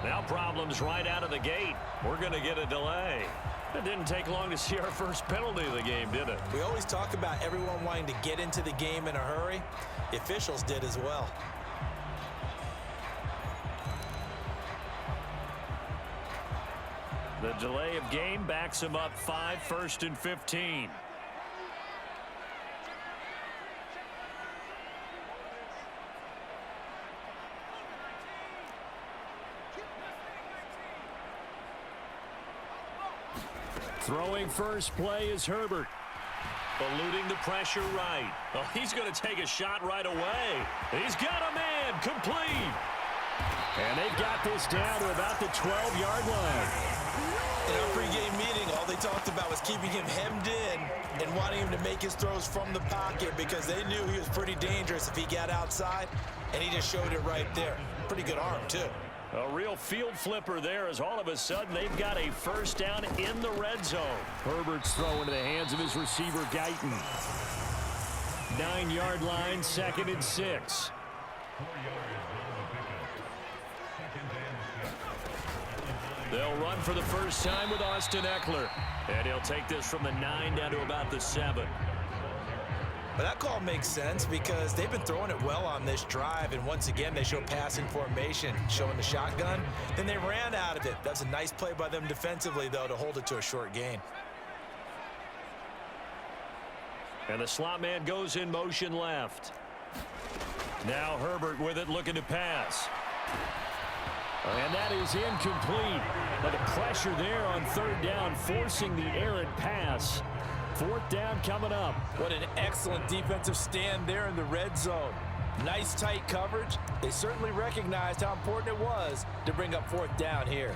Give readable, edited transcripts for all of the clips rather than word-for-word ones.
Now problems right out of the gate. We're going to get a delay. It didn't take long to see our first penalty of the game, did it? We always talk about everyone wanting to get into the game in a hurry. The officials did as well. The delay of game backs him up 5, 1st and 15. Throwing first play is Herbert. Eluding the pressure right. Oh, he's going to take a shot right away. He's got a man. Complete. And they've got this down to about the 12-yard line. In our pregame meeting, all they talked about was keeping him hemmed in and wanting him to make his throws from the pocket because they knew he was pretty dangerous if he got outside, and he just showed it right there. Pretty good arm, too. A real field flipper there as all of a sudden they've got a first down in the red zone. Herbert's throw into the hands of his receiver, Guyton. 9-yard line, 2nd and 6. They'll run for the first time with Austin Eckler. And he'll take this from the 9 down to about the 7. But that call makes sense because they've been throwing it well on this drive, and once again they show passing formation, showing the shotgun. Then they ran out of it. That's a nice play by them defensively, though, to hold it to a short gain. And the slot man goes in motion left. Now Herbert with it, looking to pass. And that is incomplete. But the pressure there on 3rd down, forcing the errant pass. 4th down coming up. What an excellent defensive stand there in the red zone. Nice tight coverage. They certainly recognized how important it was to bring up 4th down here.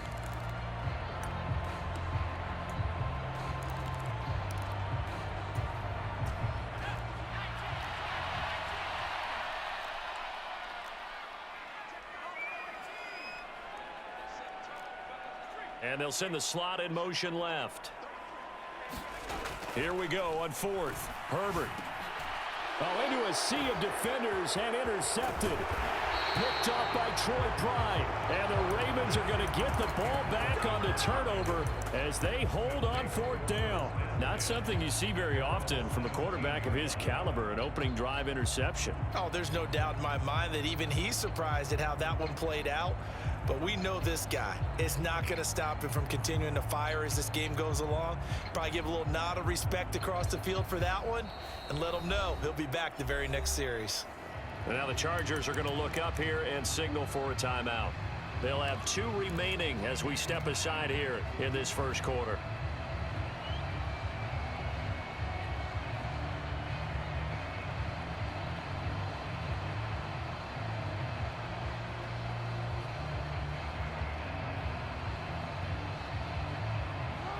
And they'll send the slot in motion left. Here we go on 4th. Herbert. Oh, into a sea of defenders and intercepted. Picked off by Troy Pride. And the Ravens are going to get the ball back on the turnover as they hold on 4th down. Not something you see very often from a quarterback of his caliber, an opening drive interception. Oh, there's no doubt in my mind that even he's surprised at how that one played out. But we know this guy is not going to stop him from continuing to fire as this game goes along. Probably give a little nod of respect across the field for that one and let him know he'll be back the very next series. And now the Chargers are going to look up here and signal for a timeout. They'll have 2 remaining as we step aside here in this first quarter.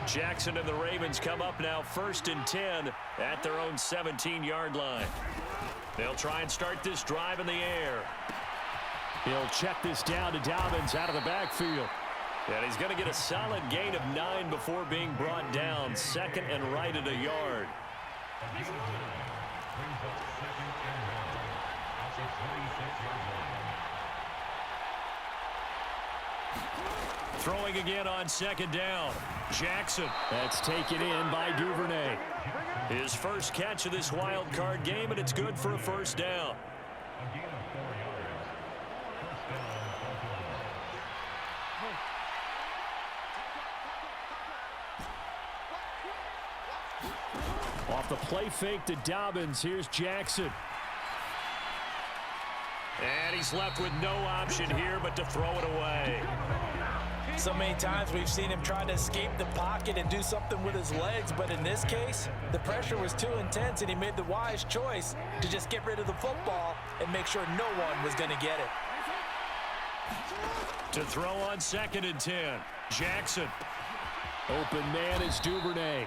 Jackson and the Ravens come up now 1st and 10 at their own 17-yard line. They'll try and start this drive in the air. He'll check this down to Dobbins out of the backfield. And he's going to get a solid gain of 9 before being brought down. 2nd and right at a yard. Throwing again on 2nd down. Jackson. That's taken in by Duvernay. His first catch of this wild card game, and it's good for a first down. Off the play fake to Dobbins, here's Jackson. And he's left with no option here but to throw it away. So many times we've seen him try to escape the pocket and do something with his legs, but in this case, the pressure was too intense and he made the wise choice to just get rid of the football and make sure no one was going to get it. To throw on 2nd and 10, Jackson. Open man is Duvernay.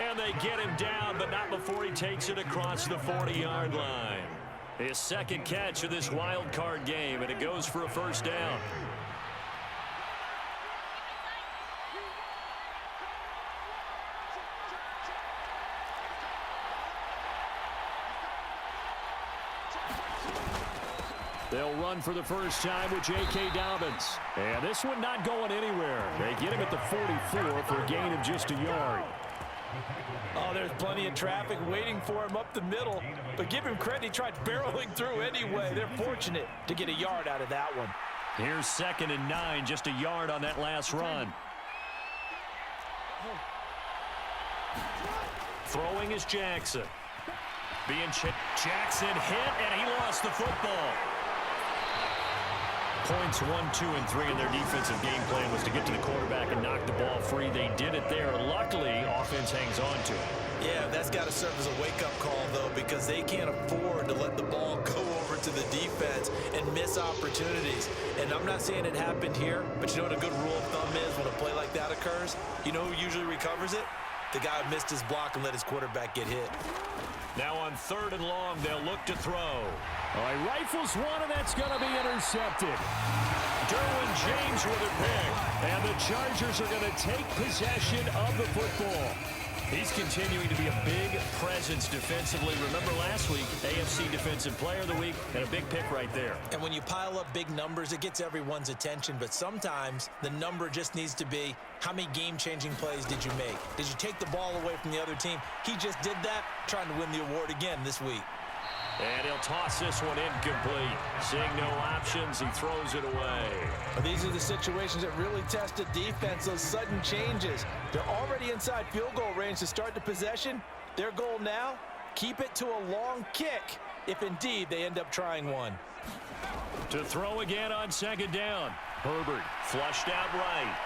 And they get him down, but not before he takes it across the 40-yard line. His 2nd catch of this wild card game, and it goes for a first down. They'll run for the first time with J.K. Dobbins. And this one not going anywhere. They get him at the 44 for a gain of just a yard. Oh, there's plenty of traffic waiting for him up the middle. But give him credit, he tried barreling through anyway. They're fortunate to get a yard out of that one. Here's 2nd and 9, just a yard on that last run. Throwing is Jackson. Jackson hit, and he lost the football. Points 1, 2, and 3 in their defensive game plan was to get to the quarterback and knock the ball free. They did it there. Luckily, offense hangs on to it. Yeah, that's got to serve as a wake-up call, though, because they can't afford to let the ball go over to the defense and miss opportunities. And I'm not saying it happened here, but you know what a good rule of thumb is when a play like that occurs? You know who usually recovers it? The guy who missed his block and let his quarterback get hit. Now on 3rd and long, they'll look to throw. All right, rifles one, and that's going to be intercepted. Derwin James with a pick, and the Chargers are going to take possession of the football. He's continuing to be a big presence defensively. Remember last week, AFC Defensive Player of the Week, and a big pick right there. And when you pile up big numbers, it gets everyone's attention. But sometimes the number just needs to be, how many game-changing plays did you make? Did you take the ball away from the other team? He just did that, trying to win the award again this week. And he'll toss this one incomplete. Seeing no options, he throws it away. But these are the situations that really test a defense, those sudden changes. They're already inside field goal range to start the possession. Their goal now, keep it to a long kick, if indeed they end up trying one. To throw again on 2nd down. Herbert flushed out right.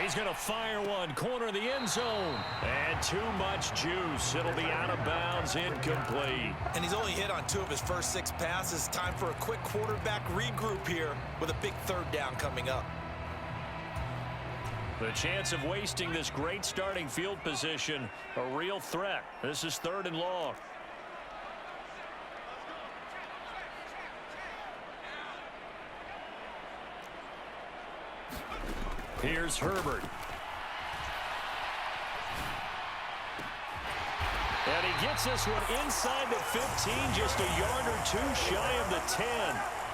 He's going to fire one, corner of the end zone. And too much juice. It'll be out of bounds, incomplete. And he's only hit on 2 of his first 6 passes. Time for a quick quarterback regroup here with a big 3rd down coming up. The chance of wasting this great starting field position, a real threat. This is 3rd and long. Here's Herbert. And he gets this one inside the 15, just a yard or 2 shy of the 10.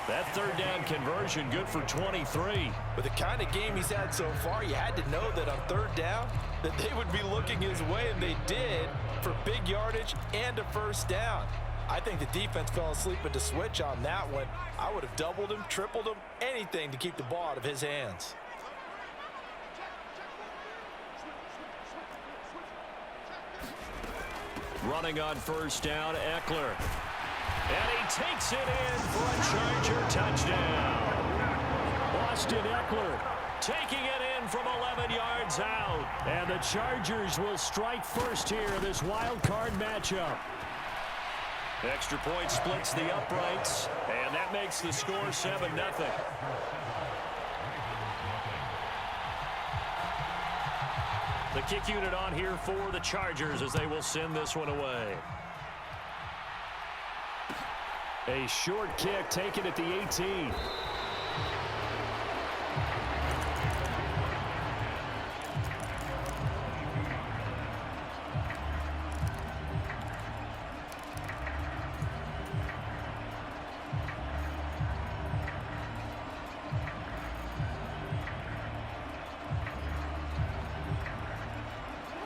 That 3rd down conversion good for 23. With the kind of game he's had so far, you had to know that on 3rd down that they would be looking his way, and they did, for big yardage and a 1st down. I think the defense fell asleep at the switch on that one. I would have doubled him, tripled him, anything to keep the ball out of his hands. Running on 1st down, Eckler. And he takes it in for a Charger touchdown. Austin Eckler taking it in from 11 yards out. And the Chargers will strike first here in this wild card matchup. Extra point splits the uprights, and that makes the score 7-0. The kick unit on here for the Chargers as they will send this one away. A short kick taken at the 18.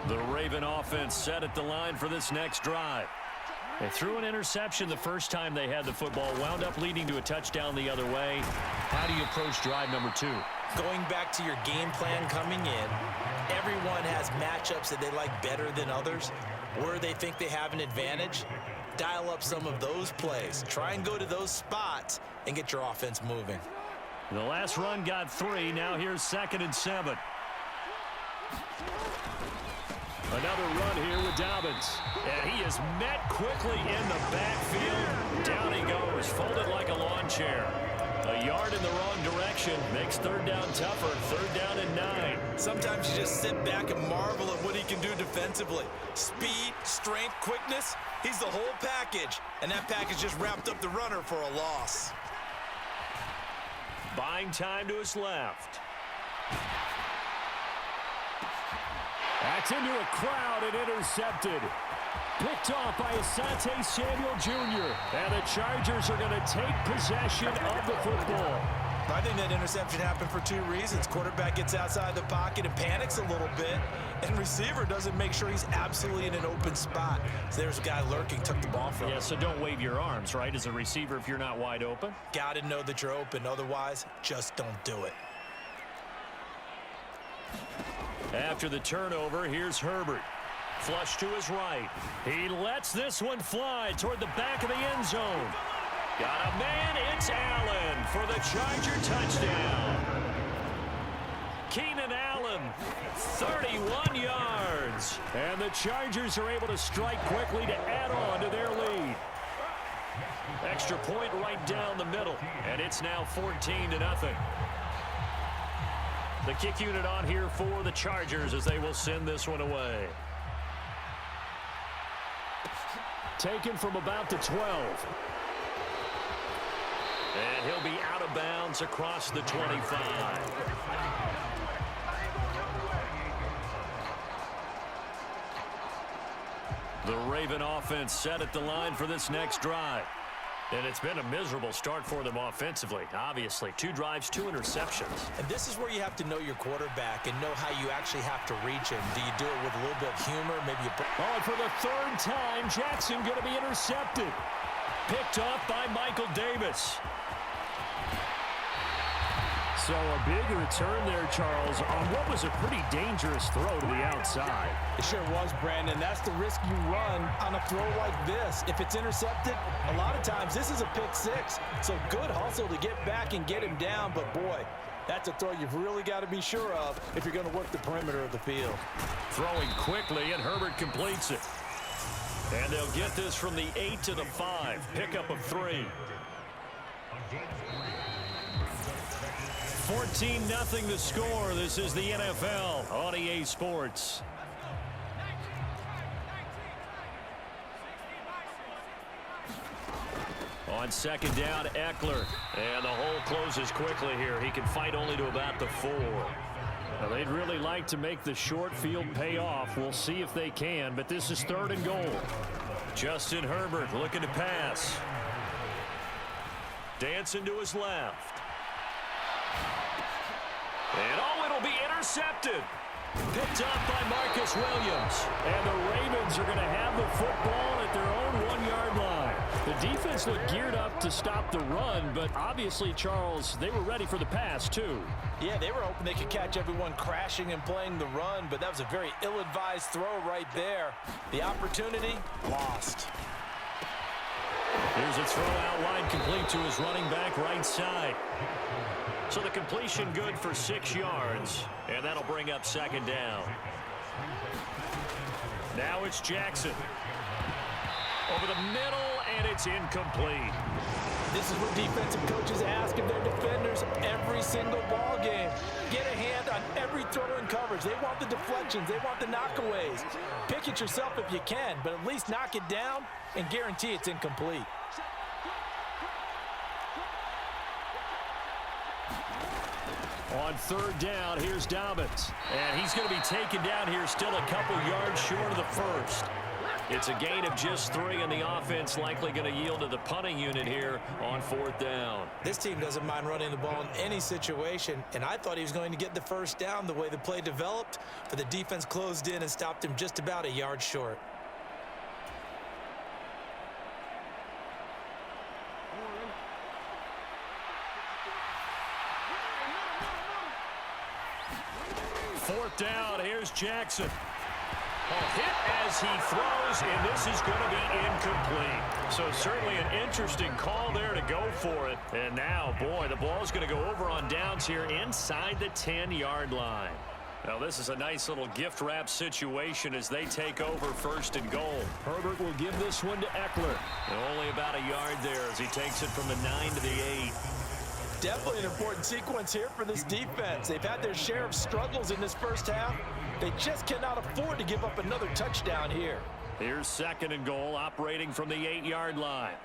The Raven offense set at the line for this next drive. They threw an interception the first time they had the football, wound up leading to a touchdown the other way. How do you approach drive number 2? Going back to your game plan coming in, everyone has matchups that they like better than others. Where they think they have an advantage, dial up some of those plays. Try and go to those spots and get your offense moving. The last run got 3. Now here's 2nd and 7. Another run here with Dobbins. And he is met quickly in the backfield. Down he goes, folded like a lawn chair. A yard in the wrong direction makes 3rd down tougher. 3rd down and 9. Sometimes you just sit back and marvel at what he can do defensively. Speed, strength, quickness, he's the whole package. And that package just wrapped up the runner for a loss. Buying time to his left. That's into a crowd and intercepted. Picked off by Asante Samuel Jr. And the Chargers are going to take possession of the football. I think that interception happened for two reasons. Quarterback gets outside the pocket and panics a little bit, and receiver doesn't make sure he's absolutely in an open spot. So there's a guy lurking, took the ball from him. Yeah, so don't wave your arms, right, as a receiver if you're not wide open. Got to know that you're open. Otherwise, just don't do it. After the turnover, here's Herbert. Flush to his right. He lets this one fly toward the back of the end zone. Got a man, it's Allen for the Charger touchdown. Keenan Allen, 31 yards. And the Chargers are able to strike quickly to add on to their lead. Extra point right down the middle, and it's now 14-0. The kick unit on here for the Chargers as they will send this one away. Taken from about the 12. And he'll be out of bounds across the 25. The Raven offense set at the line for this next drive. And it's been a miserable start for them offensively. Obviously, 2 drives, 2 interceptions. And this is where you have to know your quarterback and know how you actually have to reach him. Do you do it with a little bit of humor? Maybe you... Oh, and for the 3rd time, Jackson going to be intercepted. Picked off by Michael Davis. So a big return there, Charles, on what was a pretty dangerous throw to the outside. It sure was, Brandon. That's the risk you run on a throw like this. If it's intercepted, a lot of times this is a pick 6. So good hustle to get back and get him down. But, boy, that's a throw you've really got to be sure of if you're going to work the perimeter of the field. Throwing quickly, and Herbert completes it. And they'll get this from the 8 to the 5. Pickup of 3. 14-0 the score. This is the NFL on EA Sports. On 2nd down, Eckler. And the hole closes quickly here. He can fight only to about the 4. Now, they'd really like to make the short field pay off. We'll see if they can, but this is 3rd and goal. Justin Herbert looking to pass. Dancing to his left. And oh, it'll be intercepted. Picked up by Marcus Williams. And the Ravens are going to have the football at their own 1-yard line. The defense looked geared up to stop the run, but obviously, Charles, they were ready for the pass, too. Yeah, they were hoping they could catch everyone crashing and playing the run, but that was a very ill-advised throw right there. The opportunity, lost. Here's a throw out wide, complete to his running back right side. So the completion good for 6 yards, and that'll bring up 2nd down. Now it's Jackson. Over the middle, and it's incomplete. This is what defensive coaches ask of their defenders every single ball game. Get a hand on every throw in coverage. They want the deflections. They want the knockaways. Pick it yourself if you can, but at least knock it down and guarantee it's incomplete. On 3rd down, here's Dobbins. And he's going to be taken down here still a couple yards short of the 1st. It's a gain of just 3, and the offense likely going to yield to the punting unit here on 4th down. This team doesn't mind running the ball in any situation, and I thought he was going to get the 1st down the way the play developed, but the defense closed in and stopped him just about a yard short. Fourth down, here's Jackson. Hit as he throws, and this is going to be incomplete. So certainly an interesting call there to go for it. And now, boy, the ball's going to go over on downs here inside the 10-yard line. Now, this is a nice little gift wrap situation as they take over 1st and goal. Herbert will give this one to Eckler. And only about a yard there as he takes it from the 9 to the 8. Definitely an important sequence here for this defense. They've had their share of struggles in this 1st half. They just cannot afford to give up another touchdown here. Here's 2nd and goal, operating from the 8-yard line.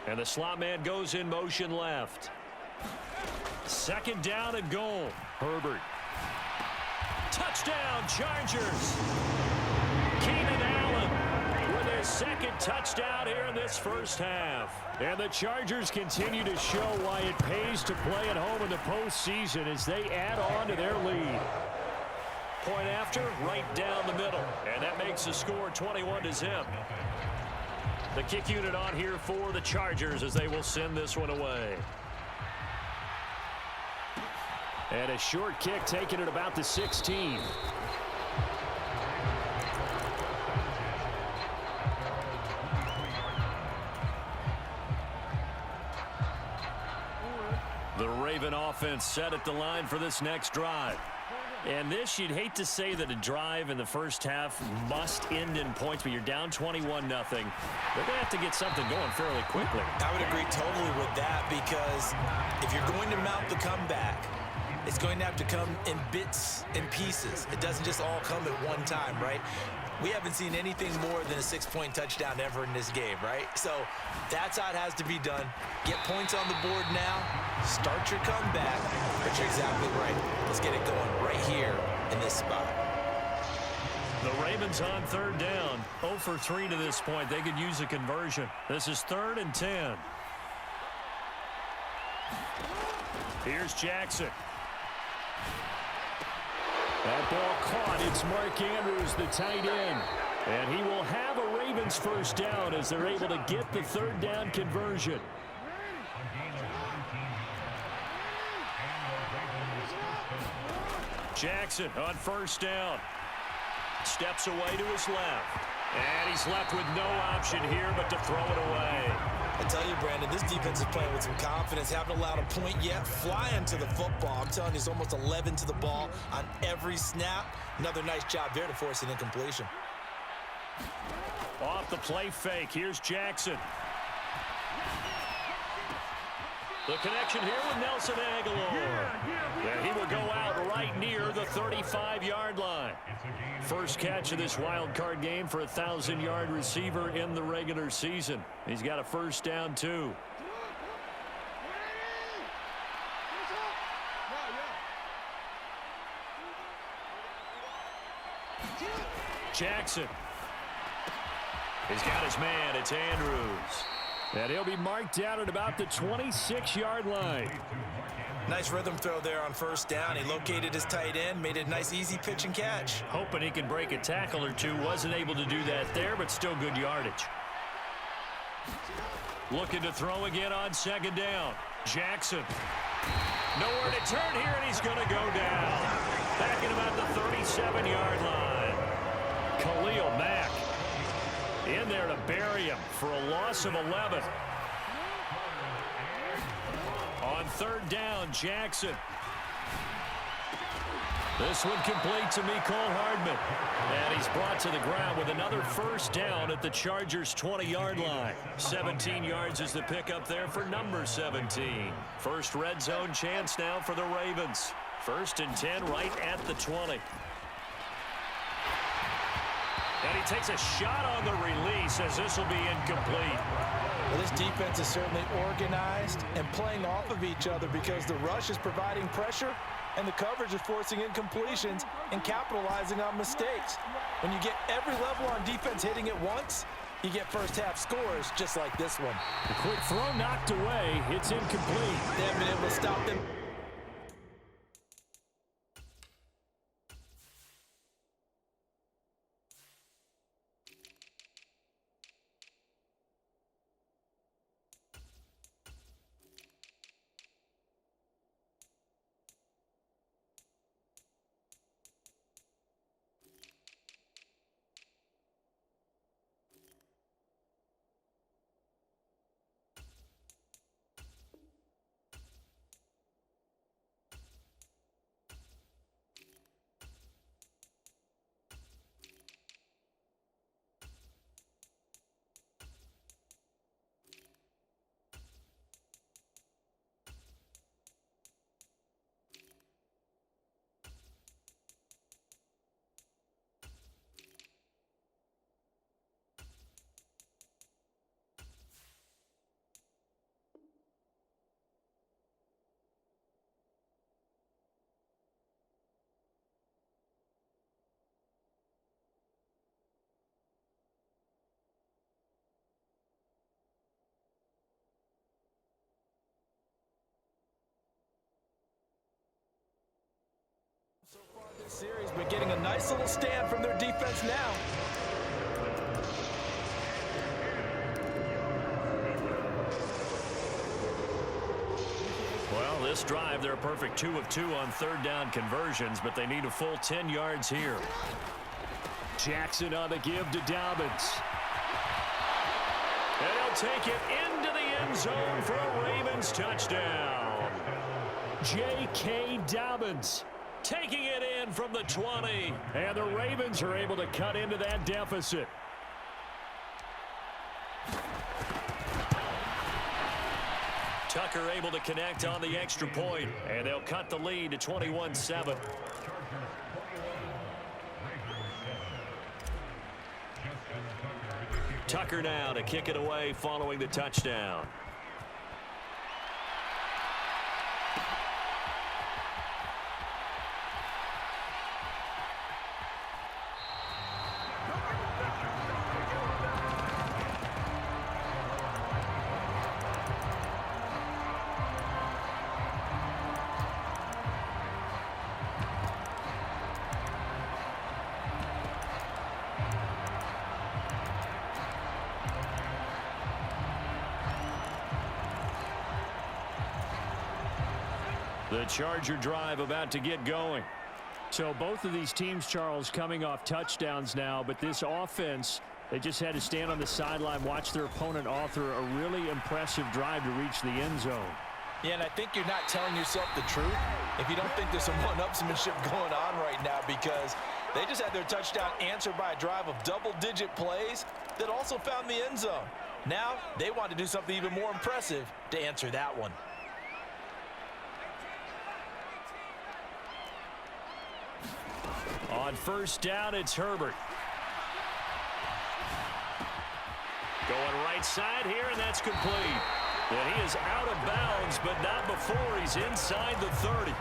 And the slot man goes in motion left. 2nd down and goal. Herbert Touchdown, Chargers. Keenan Allen with his second touchdown here in this first half. And the Chargers continue to show why it pays to play at home in the postseason as they add on to their lead. Point after, right down the middle. And that makes the score 21-0. The kick unit on here for the Chargers as they will send this one away. And a short kick taken at about the 16. The Raven offense set at the line for this next drive. And this, you'd hate to say that a drive in the first half must end in points, but you're down 21-0. They're going to have to get something going fairly quickly. I would agree totally with that, because if you're going to mount the comeback, it's going to have to come in bits and pieces. It doesn't just all come at one time, right? We haven't seen anything more than a 6-point touchdown ever in this game, right? So that's how it has to be done. Get points on the board now. Start your comeback. But you're exactly right. Let's get it going right here in this spot. The Ravens on third down. 0 for 3 to this point. They could use a conversion. This is 3rd and 10. Here's Jackson. That ball caught. It's Mark Andrews, the tight end. And he will have a Ravens first down as they're able to get the third down conversion. Jackson on first down. Steps away to his left. And he's left with no option here but to throw it away. I tell you, Brandon, this defense is playing with some confidence. Haven't allowed a point yet. Flying to the football. I'm telling you, it's almost 11 to the ball on every snap. Another nice job there to force an incompletion. Off the play fake. Here's Jackson. The connection here with Nelson Aguilar. And he will go out right near the 35-yard line. First catch of this wild card game for a 1,000-yard receiver in the regular season. He's got a first down, too. Jackson. He's got his man. It's Andrews. And he'll be marked down at about the 26-yard line. Nice rhythm throw there on first down. He located his tight end, made it a nice easy pitch and catch. Hoping he can break a tackle or two. Wasn't able to do that there, but still good yardage. Looking to throw again on second down. Jackson. Nowhere to turn here, and he's going to go down. Back at about the 37-yard line. Khalil Mack in there to bury him for a loss of 11. On third down, Jackson. This one complete to Mecole Hardman. And he's brought to the ground with another first down at the Chargers' 20-yard line. 17 yards is the pickup there for number 17. First red zone chance now for the Ravens. 1st and 10 right at the 20. And he takes a shot on the release as this will be incomplete. Well, this defense is certainly organized and playing off of each other because the rush is providing pressure and the coverage is forcing incompletions and capitalizing on mistakes. When you get every level on defense hitting it once, you get first half scores just like this one. The quick throw knocked away. It's incomplete. They haven't been able to stop them. but getting a nice little stand from their defense now. Well, this drive, they're a perfect 2 of 2 on third down conversions, but they need a full 10 yards here. Jackson on the give to Dobbins. And he'll take it into the end zone for a Ravens touchdown. J.K. Dobbins taking it in from the 20. And the Ravens are able to cut into that deficit. Tucker able to connect on the extra point, and they'll cut the lead to 21-7. Tucker now to kick it away following the touchdown. The Charger drive about to get going. So both of these teams, Charles, coming off touchdowns now, but this offense, they just had to stand on the sideline, watch their opponent author a really impressive drive to reach the end zone. Yeah, and I think you're not telling yourself the truth if you don't think there's some one-upsmanship going on right now, because they just had their touchdown answered by a drive of double-digit plays that also found the end zone. Now they want to do something even more impressive to answer that one. On first down, it's Herbert. Going right side here, and that's complete. And he is out of bounds, but not before he's inside the 30.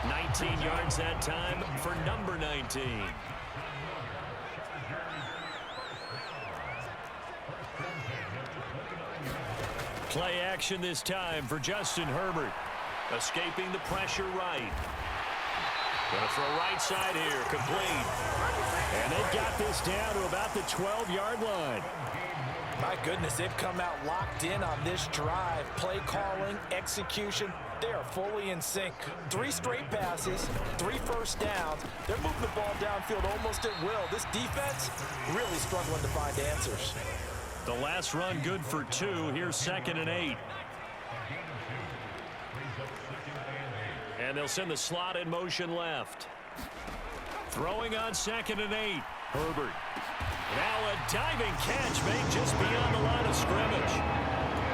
19 yards that time for number 19. Play action this time for Justin Herbert. Escaping the pressure right. Going to throw right side here, complete. And they've got this down to about the 12-yard line. My goodness, they've come out locked in on this drive. Play calling, execution, they are fully in sync. 3 straight passes, 3 first downs. They're moving the ball downfield almost at will. This defense really struggling to find answers. The last run good for 2. Here's 2nd and 8. And they'll send the slot in motion left. Throwing on 2nd and 8. Herbert. Now a diving catch made just beyond the line of scrimmage.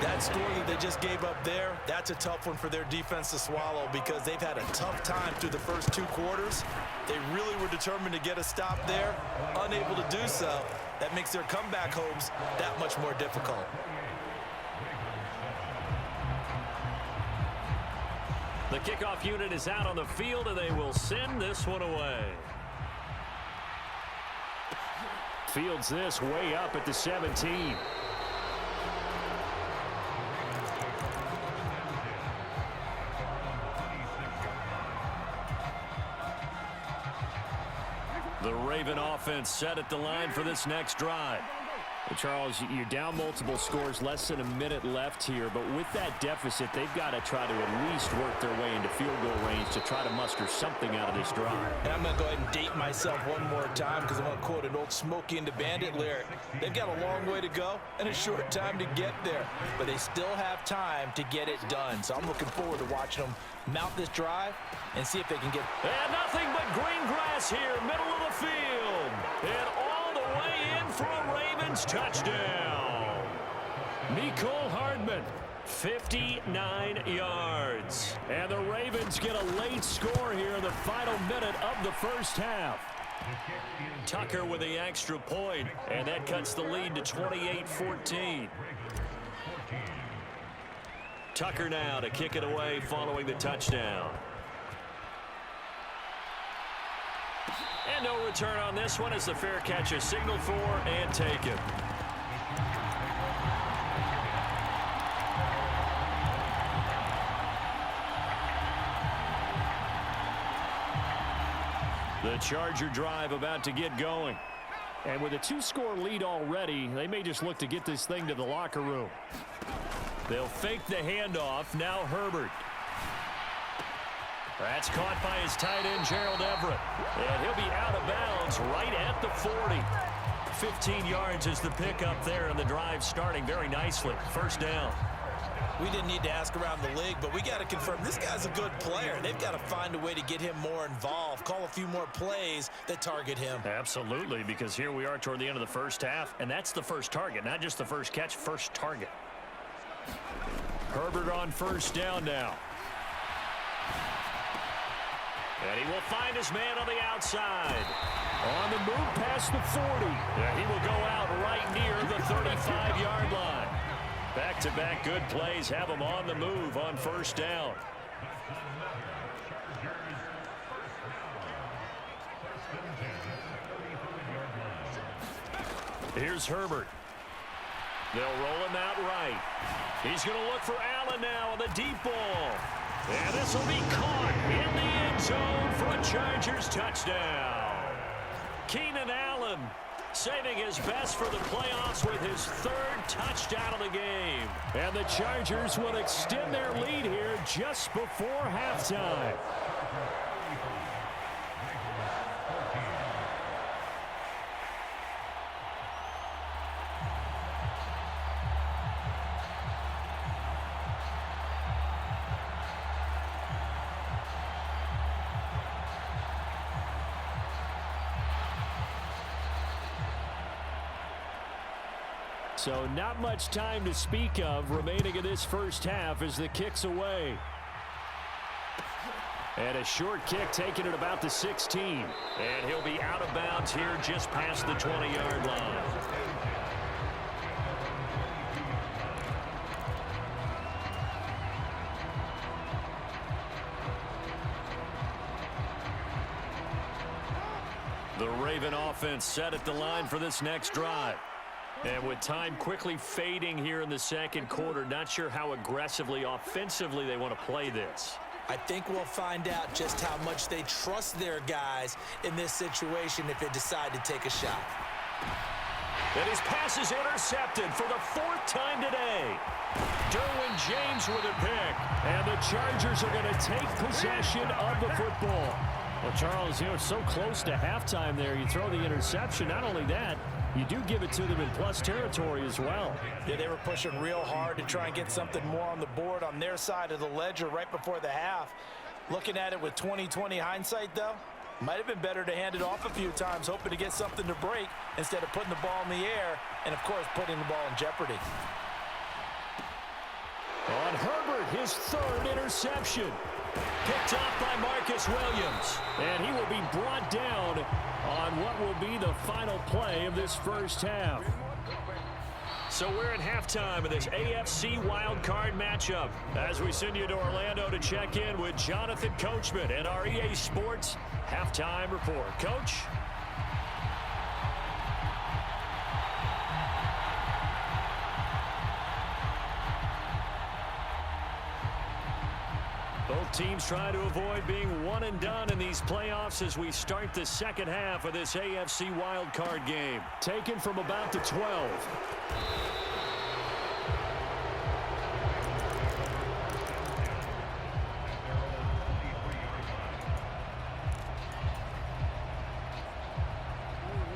That score that they just gave up there, that's a tough one for their defense to swallow, because they've had a tough time through the first 2 quarters. They really were determined to get a stop there, unable to do so. That makes their comeback hopes that much more difficult. The kickoff unit is out on the field, and they will send this one away. Fields this way up at the 17. The Raven offense set at the line for this next drive. Well, Charles, you're down multiple scores, less than a minute left here, but with that deficit, they've got to try to at least work their way into field goal range to try to muster something out of this drive. And I'm going to go ahead and date myself one more time, because I'm going to quote an old Smokey and the Bandit lyric. They've got a long way to go and a short time to get there, but they still have time to get it done. So I'm looking forward to watching them mount this drive and see if they can get... And nothing but green grass here, middle of the field. And all the way in for a Ravens touchdown. Mecole Hardman, 59 yards. And the Ravens get a late score here in the final minute of the first half. Tucker with the extra point, and that cuts the lead to 28-14. Tucker now to kick it away following the touchdown. And no return on this one as the fair catch is signaled for and taken. The Charger drive about to get going. And with a 2-score lead already, they may just look to get this thing to the locker room. They'll fake the handoff. Now Herbert. That's caught by his tight end, Gerald Everett. And he'll be out of bounds right at the 40. 15 yards is the pickup there, and the drive starting very nicely. First down. We didn't need to ask around the league, but we got to confirm this guy's a good player. They've got to find a way to get him more involved, call a few more plays that target him. Absolutely, because here we are toward the end of the first half, and that's the first target, not just the first catch, first target. Herbert on first down now. And he will find his man on the outside. On the move past the 40. And he will go out right near the 35-yard line. Back-to-back good plays have him on the move on first down. Here's Herbert. They'll roll him out right. He's going to look for Allen now on the deep ball. And this will be caught in the end zone for a Chargers touchdown. Keenan Allen saving his best for the playoffs with his 3rd touchdown of the game. And the Chargers will extend their lead here just before halftime. So not much time to speak of remaining in this first half as the kick's away. And a short kick taken at about the 16. And he'll be out of bounds here just past the 20-yard line. The Raven offense set at the line for this next drive. And with time quickly fading here in the second quarter, not sure how aggressively, offensively they want to play this. I think we'll find out just how much they trust their guys in this situation if they decide to take a shot. And his pass is intercepted for the 4th time today. Derwin James with a pick. And the Chargers are going to take possession of the football. Well, Charles, it's so close to halftime there. You throw the interception. Not only that, you do give it to them in plus territory as well. Yeah, they were pushing real hard to try and get something more on the board on their side of the ledger right before the half. Looking at it with 20/20 hindsight, though, might have been better to hand it off a few times, hoping to get something to break instead of putting the ball in the air and, of course, putting the ball in jeopardy. On Herbert, his 3rd interception. Picked off by Marcus Williams. And he will be brought down on what will be the final play of this first half. So we're at halftime of this AFC Wildcard matchup as we send you to Orlando to check in with Jonathan Coachman and our EA Sports Halftime Report. Coach? Both teams trying to avoid being one and done in these playoffs as we start the second half of this AFC wildcard game. Taken from about the 12.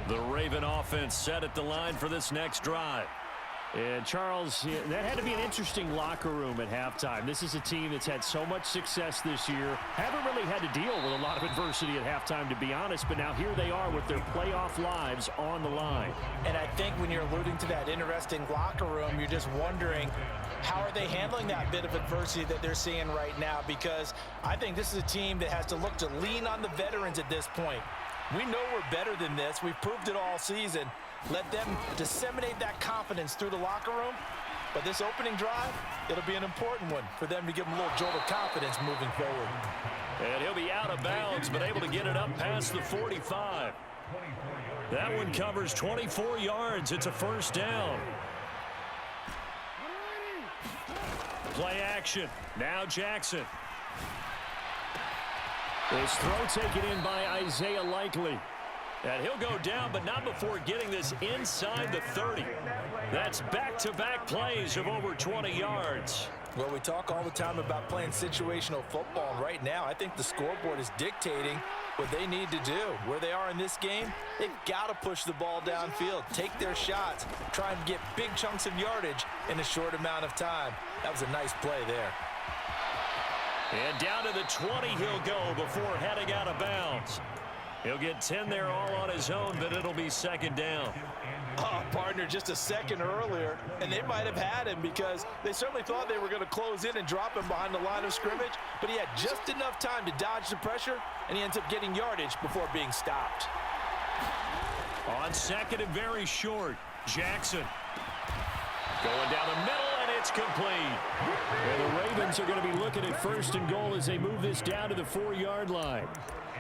The Raven offense set at the line for this next drive. And, Charles, that had to be an interesting locker room at halftime. This is a team that's had so much success this year. Haven't really had to deal with a lot of adversity at halftime, to be honest. But now here they are with their playoff lives on the line. And I think when you're alluding to that interesting locker room, you're just wondering, how are they handling that bit of adversity that they're seeing right now? Because I think this is a team that has to look to lean on the veterans at this point. We know we're better than this. We've proved it all season. Let them disseminate that confidence through the locker room. But this opening drive, it'll be an important one for them to give them a little jolt of confidence moving forward. And he'll be out of bounds, but able to get it up past the 45. That one covers 24 yards. It's a first down. Play action. Now Jackson. This throw taken in by Isaiah Likely. And he'll go down, but not before getting this inside the 30. That's back-to-back plays of over 20 yards. Well, we talk all the time about playing situational football. And right now, I think the scoreboard is dictating what they need to do. Where they are in this game, they've got to push the ball downfield, take their shots, try and get big chunks of yardage in a short amount of time. That was a nice play there. And down to the 20 he'll go before heading out of bounds. He'll get 10 there all on his own, but it'll be second down. Oh, partner, just a second earlier, and they might have had him because they certainly thought they were going to close in and drop him behind the line of scrimmage, but he had just enough time to dodge the pressure, and he ends up getting yardage before being stopped. On second and very short, Jackson. Going down the middle, and it's complete. And the Ravens are going to be looking at first and goal as they move this down to the 4-yard line.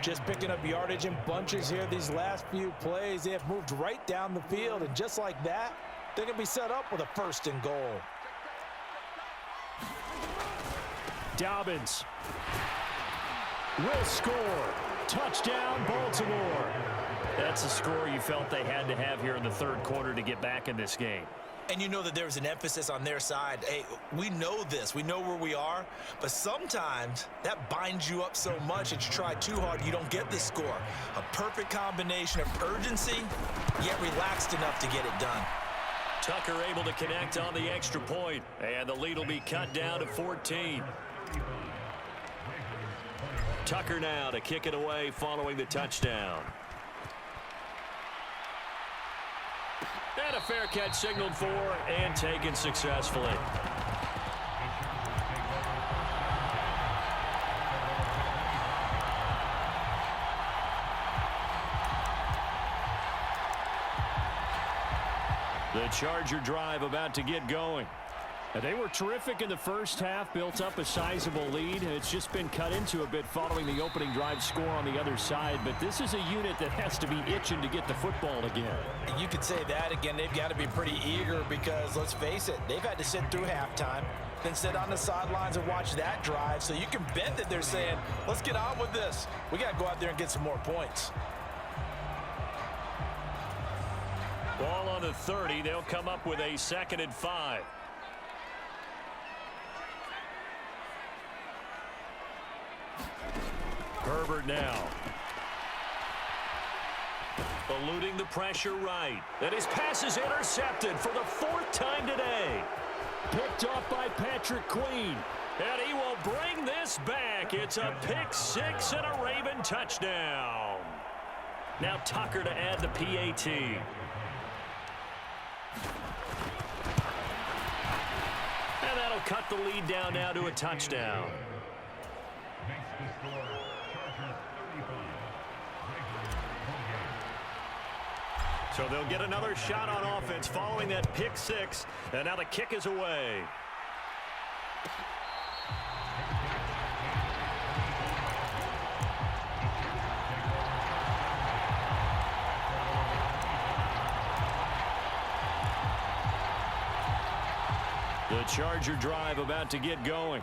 Just picking up yardage in bunches here these last few plays. They have moved right down the field, and just like that, they're going to be set up with a first and goal. Dobbins will score. Touchdown, Baltimore. That's a score you felt they had to have here in the third quarter to get back in this game. And you know that there was an emphasis on their side. Hey, we know this. We know where we are. But sometimes that binds you up so much that you try too hard, you don't get the score. A perfect combination of urgency, yet relaxed enough to get it done. Tucker able to connect on the extra point, and the lead will be cut down to 14. Tucker now to kick it away following the touchdown. And a fair catch signaled for and taken successfully. The Charger drive about to get going. They were terrific in the first half, built up a sizable lead, and it's just been cut into a bit following the opening drive score on the other side. But this is a unit that has to be itching to get the football again. You could say that again. They've got to be pretty eager because, let's face it, they've had to sit through halftime, then sit on the sidelines and watch that drive. So you can bet that they're saying, let's get on with this. We got to go out there and get some more points. Ball on the 30. They'll come up with a 2nd and 5. Herbert now. Eluding the pressure right. And his pass is intercepted for the 4th time today. Picked off by Patrick Queen. And he will bring this back. It's a pick 6 and a Raven touchdown. Now Tucker to add the PAT. And that'll cut the lead down now to a touchdown. So they'll get another shot on offense following that pick 6. And now the kick is away. The Charger drive about to get going.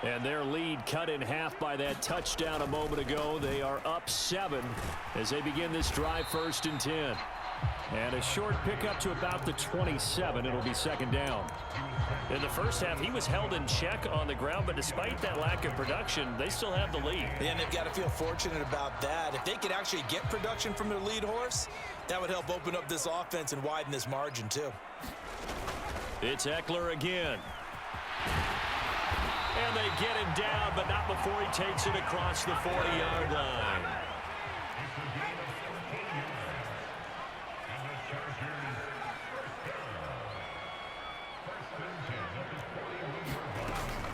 And their lead cut in half by that touchdown a moment ago. They are up 7 as they begin this drive 1st and 10. And a short pickup to about the 27. It'll be 2nd down. In the first half, he was held in check on the ground, but despite that lack of production, they still have the lead. And they've got to feel fortunate about that. If they could actually get production from their lead horse, that would help open up this offense and widen this margin too. It's Eckler again. And they get him down, but not before he takes it across the 40-yard line.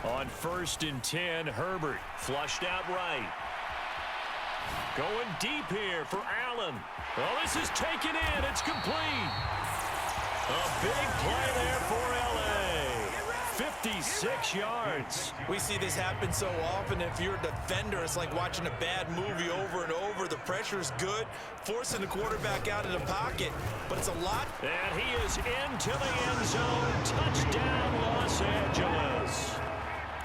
On 1st and 10, Herbert flushed out right. Going deep here for Allen. Well, this is taken in. It's complete. A big play there for L.A. 56 yards. We see this happen so often. If you're a defender, it's like watching a bad movie over and over. The pressure is good, forcing the quarterback out of the pocket, but it's a lot. And he is into the end zone. Touchdown, Los Angeles.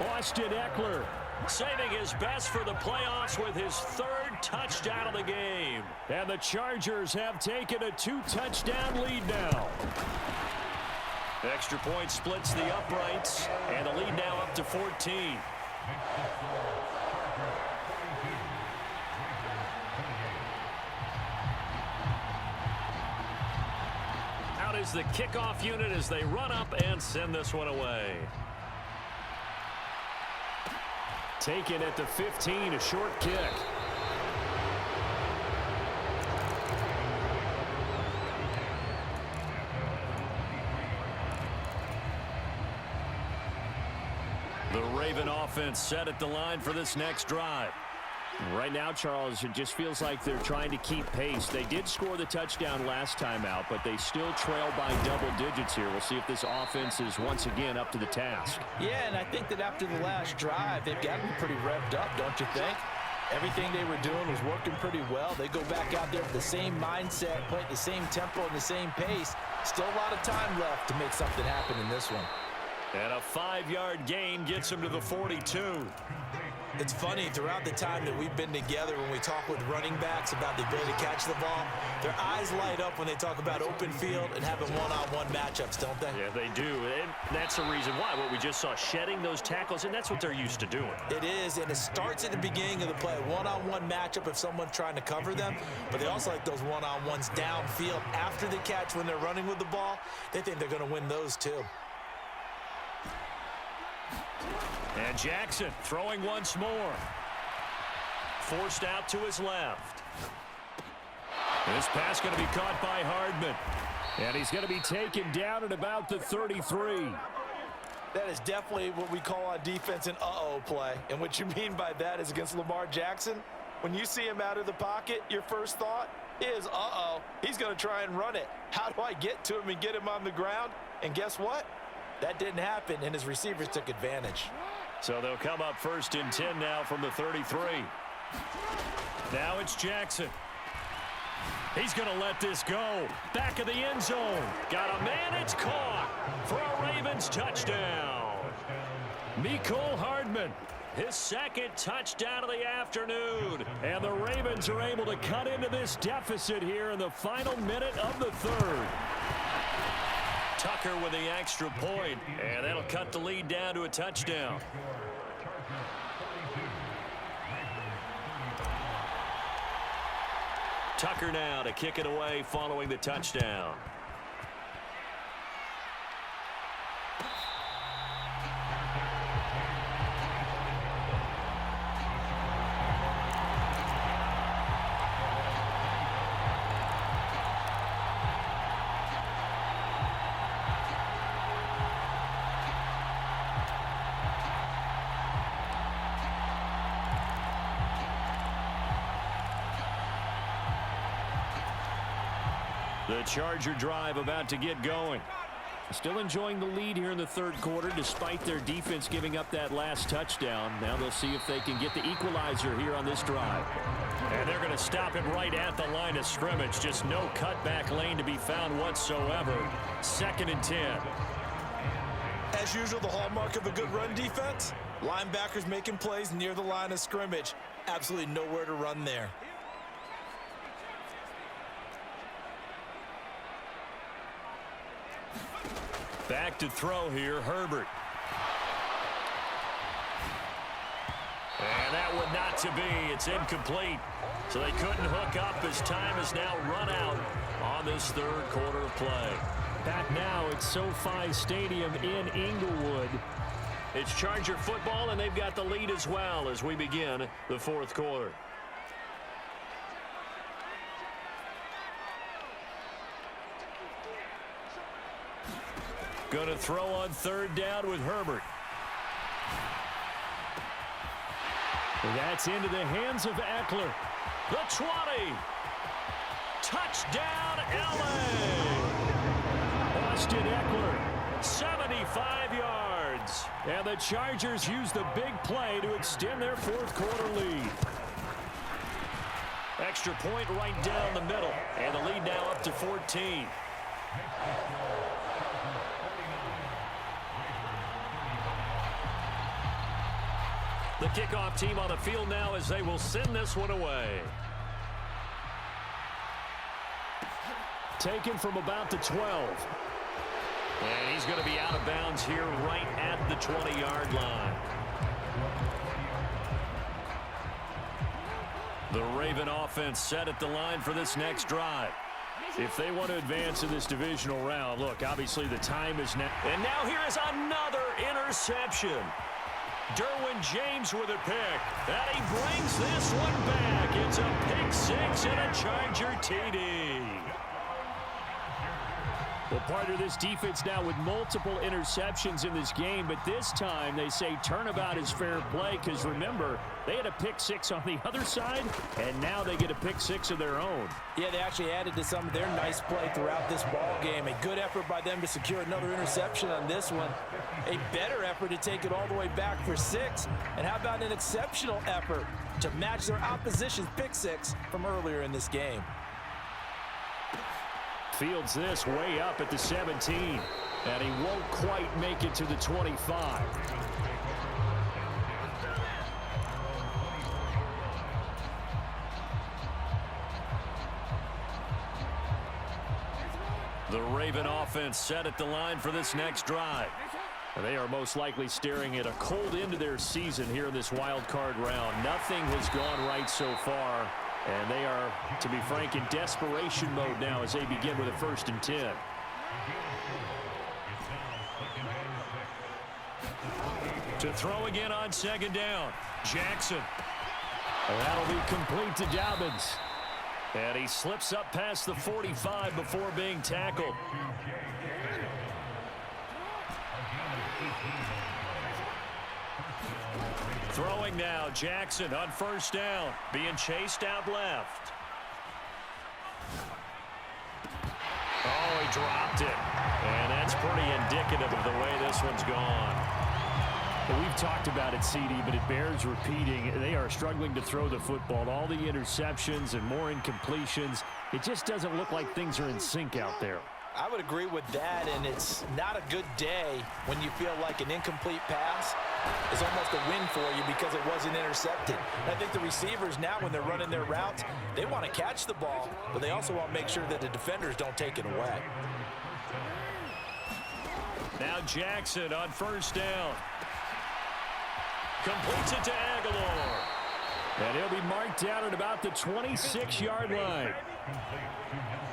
Austin Eckler saving his best for the playoffs with his third touchdown of the game. And the Chargers have taken a 2-touchdown lead now. Extra point splits the uprights, and the lead now up to 14. Out is the kickoff unit as they run up and send this one away. Taken at the 15, a short kick. The Raven offense set at the line for this next drive. Right now, Charles, it just feels like they're trying to keep pace. They did score the touchdown last time out, but they still trail by double digits here. We'll see if this offense is once again up to the task. Yeah, and I think that after the last drive, they've got to be pretty revved up, don't you think? Everything they were doing was working pretty well. They go back out there with the same mindset, play at the same tempo and the same pace. Still a lot of time left to make something happen in this one. And a 5-yard gain gets him to the 42. It's funny, throughout the time that we've been together, when we talk with running backs about the ability to catch the ball, their eyes light up when they talk about open field and having one-on-one matchups, don't they? Yeah, they do. And that's the reason why. What we just saw, shedding those tackles, and that's what they're used to doing. It is, and it starts at the beginning of the play. One-on-one matchup if someone's trying to cover them, but they also like those one-on-ones downfield after the catch when they're running with the ball. They think they're going to win those too. And Jackson throwing once more. Forced out to his left. This pass going to be caught by Hardman. And he's going to be taken down at about the 33. That is definitely what we call on defense an uh-oh play. And what you mean by that is against Lamar Jackson, when you see him out of the pocket, your first thought is, uh-oh, he's going to try and run it. How do I get to him and get him on the ground? And guess what? That didn't happen, and his receivers took advantage. So they'll come up 1st and 10 now from the 33. Now it's Jackson. He's going to let this go. Back of the end zone. Got a man, it's caught for a Ravens touchdown. Mecole Hardman, his second touchdown of the afternoon. And the Ravens are able to cut into this deficit here in the final minute of the third. Tucker with the extra point, and that'll cut the lead down to a touchdown. Tucker now to kick it away following the touchdown. The Charger drive about to get going. Still enjoying the lead here in the third quarter despite their defense giving up that last touchdown. Now they'll see if they can get the equalizer here on this drive. And they're going to stop it right at the line of scrimmage. Just no cutback lane to be found whatsoever. 2nd and 10. As usual, the hallmark of a good run defense, linebackers making plays near the line of scrimmage. Absolutely nowhere to run there. Back to throw here, Herbert. And that one not to be. It's incomplete. So they couldn't hook up as time is now run out on this third quarter of play. Back now at SoFi Stadium in Inglewood. It's Charger football, and they've got the lead as well as we begin the fourth quarter. Going to throw on 3rd down with Herbert. That's into the hands of Eckler. The 20. Touchdown, L.A. Austin Eckler. 75 yards. And the Chargers use the big play to extend their fourth quarter lead. Extra point right down the middle. And the lead now up to 14. The kickoff team on the field now as they will send this one away. Taken from about the 12. And he's going to be out of bounds here right at the 20-yard line. The Raven offense set at the line for this next drive. If they want to advance in this divisional round, look, obviously the time is now. And now here is another interception. Derwin James with a pick. And he brings this one back. It's a pick six and a Charger TD. Well, partner, this defense now with multiple interceptions in this game, but this time they say turnabout is fair play because, remember, they had a pick six on the other side, and now they get a pick six of their own. Yeah, they actually added to some of their nice play throughout this ball game. A good effort by them to secure another interception on this one. A better effort to take it all the way back for six. And how about an exceptional effort to match their opposition's pick six from earlier in this game? Fields this way up at the 17, and he won't quite make it to the 25. The Raven offense set at the line for this next drive. They are most likely staring at a cold end to their season here in this wild card round. Nothing has gone right so far. And they are, to be frank, in desperation mode now as they begin with a 1st and 10. To throw again on 2nd down. Jackson. And that'll be complete to Dobbins. And he slips up past the 45 before being tackled. Throwing now, Jackson on 1st down, being chased out left. Oh, he dropped it. And that's pretty indicative of the way this one's gone. Well, we've talked about it, CD, but it bears repeating. They are struggling to throw the football. All the interceptions and more incompletions. It just doesn't look like things are in sync out there. I would agree with that, and it's not a good day when you feel like an incomplete pass is almost a win for you because it wasn't intercepted. And I think the receivers now, when they're running their routes, they want to catch the ball, but they also want to make sure that the defenders don't take it away. Now Jackson on 1st down. Completes it to Aguilar. And he'll be marked down at about the 26-yard line.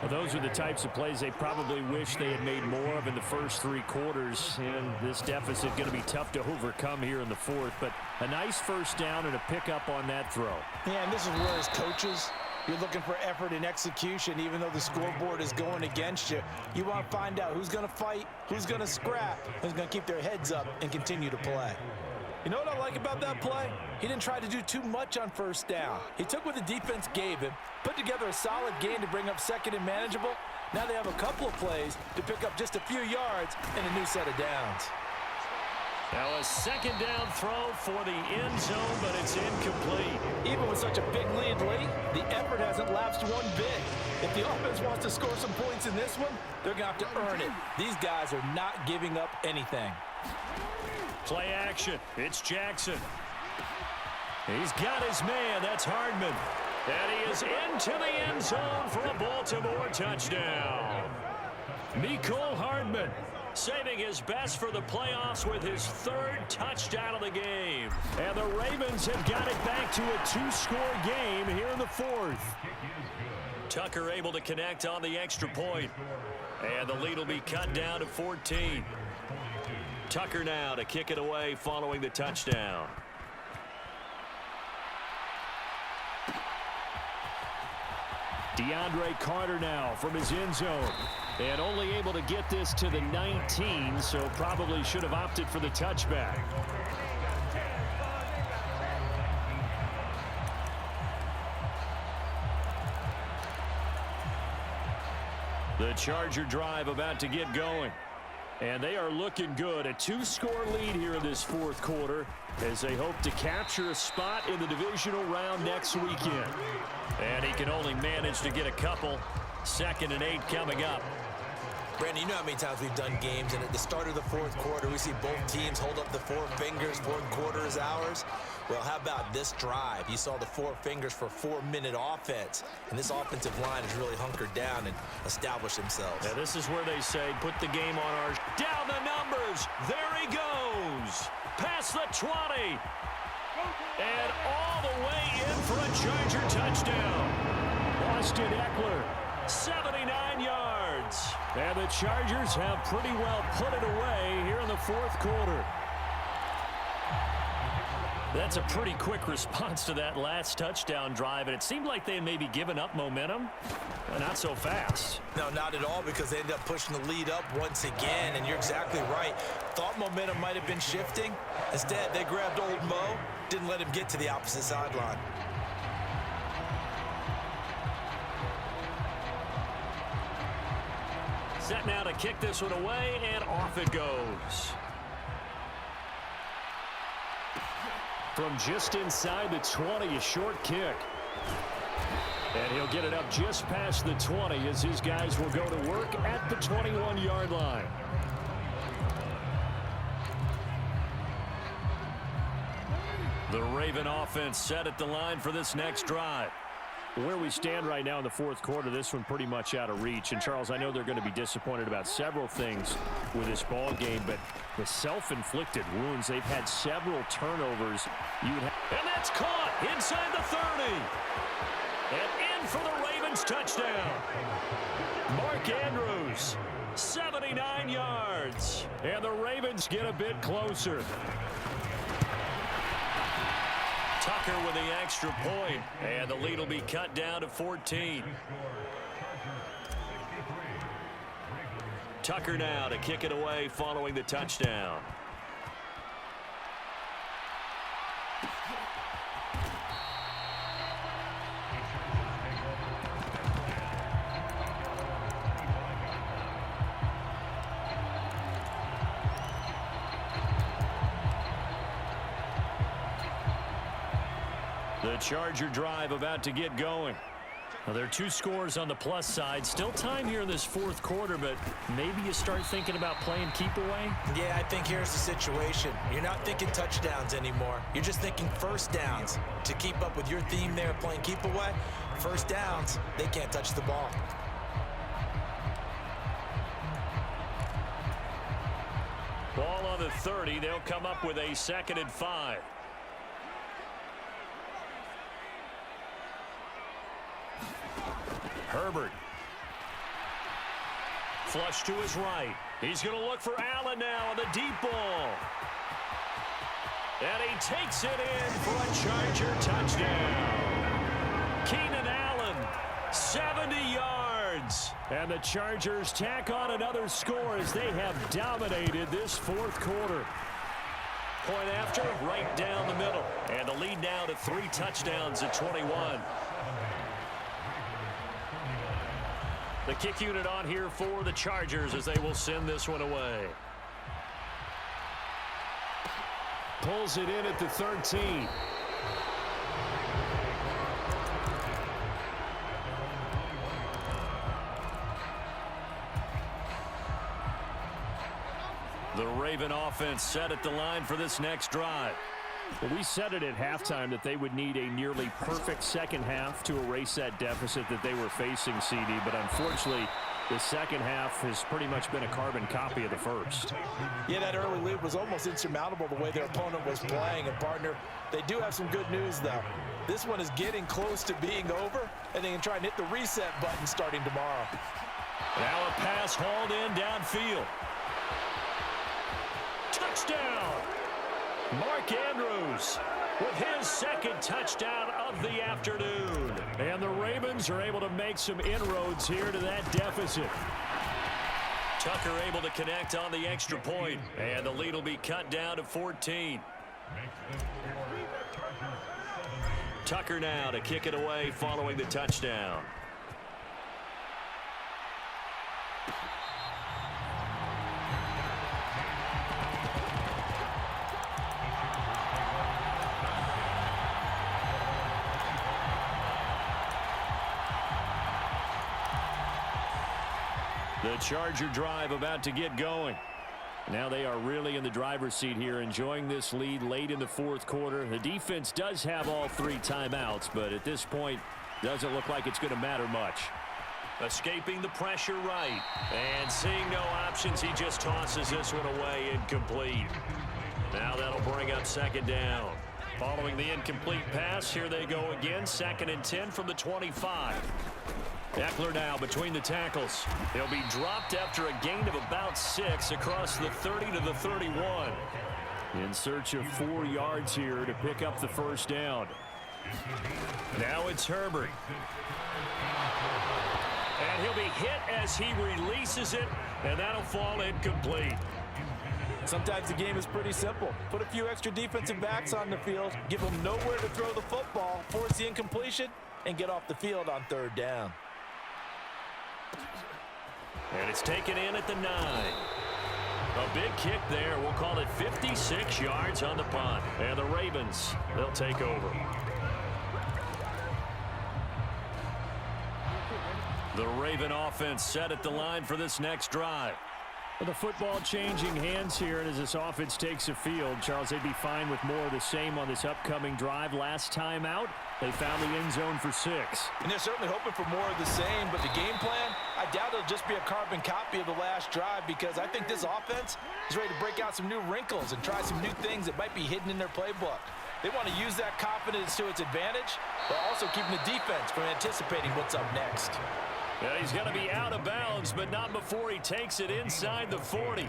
Well, those are the types of plays they probably wish they had made more of in the first 3 quarters. And this deficit going to be tough to overcome here in the 4th. But a nice 1st down and a pickup on that throw. Yeah, and this is where, as coaches, you're looking for effort and execution. Even though the scoreboard is going against you, you want to find out who's going to fight, who's going to scrap, who's going to keep their heads up and continue to play. You know what I like about that play? He didn't try to do too much on 1st down. He took what the defense gave him, put together a solid game to bring up 2nd and manageable. Now they have a couple of plays to pick up just a few yards and a new set of downs. Now a 2nd down throw for the end zone, but it's incomplete. Even with such a big lead late, the effort hasn't lapsed one bit. If the offense wants to score some points in this one, they're going to have to earn it. These guys are not giving up anything. Play action. It's Jackson. He's got his man. That's Hardman. And he is into the end zone for a Baltimore touchdown. Mecole Hardman saving his best for the playoffs with his 3rd touchdown of the game. And the Ravens have got it back to a 2-score game here in the 4th. Tucker able to connect on the extra point. And the lead will be cut down to 14. Tucker now to kick it away following the touchdown. DeAndre Carter now from his end zone. And only able to get this to the 19, so probably should have opted for the touchback. The Charger drive about to get going. And they are looking good. A 2-score lead here in this 4th quarter as they hope to capture a spot in the divisional round next weekend. And he can only manage to get a couple. 2nd and 8 coming up. Brandon, you know how many times we've done games, and at the start of the fourth quarter, we see both teams hold up the four fingers, fourth quarter is ours. Well, how about this drive? You saw the four fingers for 4-minute offense, and this offensive line has really hunkered down and established themselves. Yeah, this is where they say, put the game on our... Down the numbers. There he goes. Past the 20. And all the way in for a Charger touchdown. Austin Eckler, 79 yards. And the Chargers have pretty well put it away here in the fourth quarter. That's a pretty quick response to that last touchdown drive, and it seemed like they had maybe given up momentum. Not so fast. No, not at all, because they ended up pushing the lead up once again, and you're exactly right. Thought momentum might have been shifting. Instead, they grabbed old Mo, didn't let him get to the opposite sideline. Set now to kick this one away, and off it goes. From just inside the 20, a short kick. And he'll get it up just past the 20 as his guys will go to work at the 21-yard line. The Raven offense set at the line for this next drive. Where we stand right now in the fourth quarter, this one pretty much out of reach. And, Charles, I know they're going to be disappointed about several things with this ball game, but the self-inflicted wounds, they've had several turnovers. And that's caught inside the 30. And in for the Ravens touchdown. Mark Andrews, 79 yards. And the Ravens get a bit closer. Tucker with the extra point, and the lead will be cut down to 14. Tucker now to kick it away following the touchdown. The Charger drive about to get going. Well, there are two scores on the plus side. Still time here in this fourth quarter, but maybe you start thinking about playing keep away? Yeah, I think here's the situation. You're not thinking touchdowns anymore. You're just thinking first downs. To keep up with your theme there, playing keep away, first downs, they can't touch the ball. Ball on the 30. They'll come up with a 2nd and 5. Herbert. Flush to his right. He's going to look for Allen now on the deep ball. And he takes it in for a Charger touchdown. Keenan Allen, 70 yards. And the Chargers tack on another score as they have dominated this fourth quarter. Point after, right down the middle. And the lead now to 3 touchdowns at 21. The kick unit on here for the Chargers as they will send this one away. Pulls it in at the 13. The Raven offense set at the line for this next drive. Well, we said it at halftime that they would need a nearly perfect second half to erase that deficit that they were facing, CD, but unfortunately, the second half has pretty much been a carbon copy of the first. Yeah, that early lead was almost insurmountable the way their opponent was playing. And, partner, they do have some good news, though. This one is getting close to being over, and they can try and hit the reset button starting tomorrow. Now a pass hauled in downfield. Touchdown! Mark Andrews with his 2nd touchdown of the afternoon. And the Ravens are able to make some inroads here to that deficit. Tucker able to connect on the extra point. And the lead will be cut down to 14. Tucker now to kick it away following the touchdown. The Charger drive about to get going. Now they are really in the driver's seat here, enjoying this lead late in the fourth quarter. The defense does have all 3 timeouts, but at this point, doesn't look like it's going to matter much. Escaping the pressure right. And seeing no options, he just tosses this one away, incomplete. Now that'll bring up second down. Following the incomplete pass, here they go again. 2nd and 10 from the 25. Eckler now between the tackles. He'll be dropped after a gain of about 6 across the 30 to the 31. In search of 4 yards here to pick up the first down. Now it's Herbert. And he'll be hit as he releases it, and that'll fall incomplete. Sometimes the game is pretty simple. Put a few extra defensive backs on the field, give them nowhere to throw the football, force the incompletion, and get off the field on 3rd down. And it's taken in at the 9. A big kick there. We'll call it 56 yards on the punt. And the Ravens, they'll take over. The Raven offense set at the line for this next drive. The football changing hands here, and as this offense takes the field, Charles, they'd be fine with more of the same on this upcoming drive. Last time out, they found the end zone for 6. And they're certainly hoping for more of the same, but the game plan, I doubt it'll just be a carbon copy of the last drive, because I think this offense is ready to break out some new wrinkles and try some new things that might be hidden in their playbook. They want to use that confidence to its advantage, but also keeping the defense from anticipating what's up next. Yeah, he's going to be out of bounds, but not before he takes it inside the 40.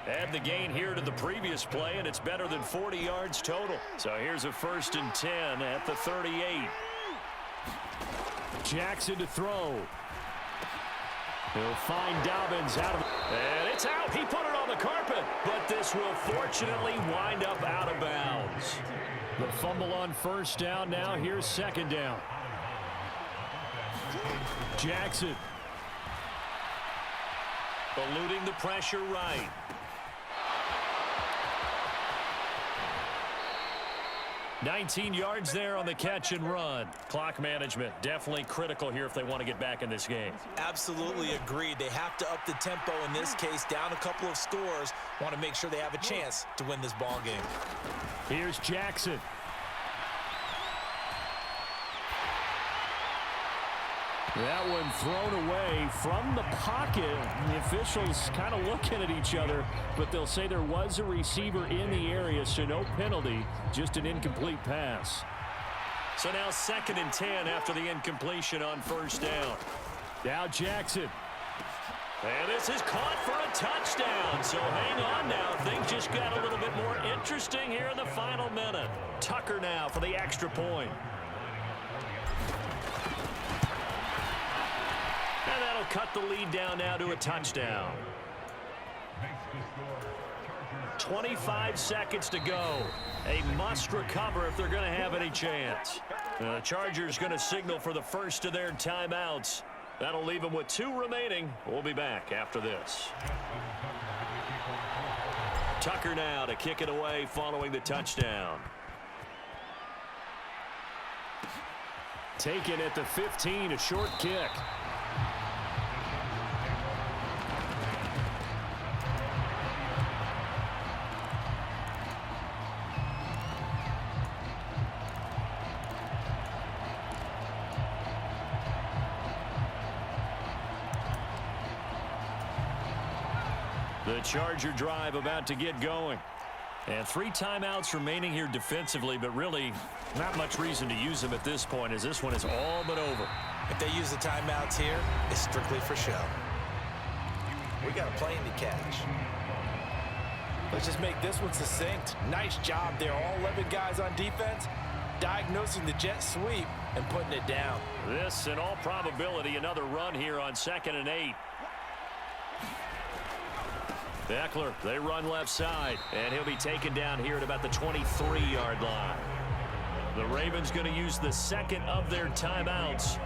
Add the gain here to the previous play, and it's better than 40 yards total. So here's a 1st and 10 at the 38. Jackson to throw. He'll find Dobbins out of it. And it's out. He put it on the carpet, but this will fortunately wind up out of bounds. The fumble on 1st down. Now here's 2nd down. Jackson. Eluding the pressure right. $19 yards there on the catch and run. Clock management definitely critical here if they want to get back in this game. Absolutely agreed. They have to up the tempo in this case, down a couple of scores. Want to make sure they have a chance to win this ball game. Here's Jackson. That one thrown away from the pocket. The officials kind of looking at each other, but they'll say there was a receiver in the area, so no penalty, just an incomplete pass. So now 2nd and 10 after the incompletion on 1st down. Now Jackson. And this is caught for a touchdown. So hang on now. Things just got a little bit more interesting here in the final minute. Tucker now for the extra point. And that'll cut the lead down now to a touchdown. 25 seconds to go. A must recover if they're going to have any chance. The Chargers going to signal for the first of their timeouts. That'll leave them with 2 remaining. We'll be back after this. Tucker now to kick it away following the touchdown. Taken at the 15, a short kick. The Charger drive about to get going. And 3 timeouts remaining here defensively, but really not much reason to use them at this point, as this one is all but over. If they use the timeouts here, it's strictly for show. We got a plane to catch. Let's just make this one succinct. Nice job there. All 11 guys on defense, diagnosing the jet sweep and putting it down. This, in all probability, another run here on 2nd and 8. Eckler, they run left side, and he'll be taken down here at about the 23-yard line. The Ravens going to use the 2nd of their timeouts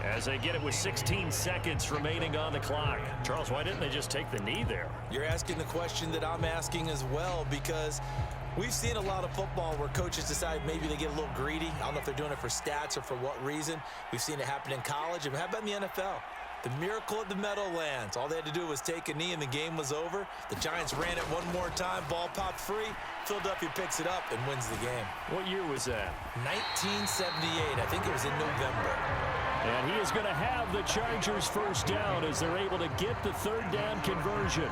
as they get it with 16 seconds remaining on the clock. Charles, why didn't they just take the knee there? You're asking the question that I'm asking as well, because we've seen a lot of football where coaches decide maybe they get a little greedy. I don't know if they're doing it for stats or for what reason. We've seen it happen in college. And how about in the NFL? The miracle of the Meadowlands. All they had to do was take a knee and the game was over. The Giants ran it one more time. Ball popped free. Philadelphia picks it up and wins the game. What year was that? 1978. I think it was in November. And he is going to have the Chargers first down as they're able to get the third down conversion.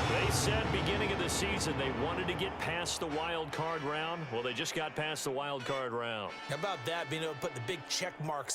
They said beginning of the season they wanted to get past the wild card round. Well, they just got past the wild card round. How about that, being able to put the big check marks up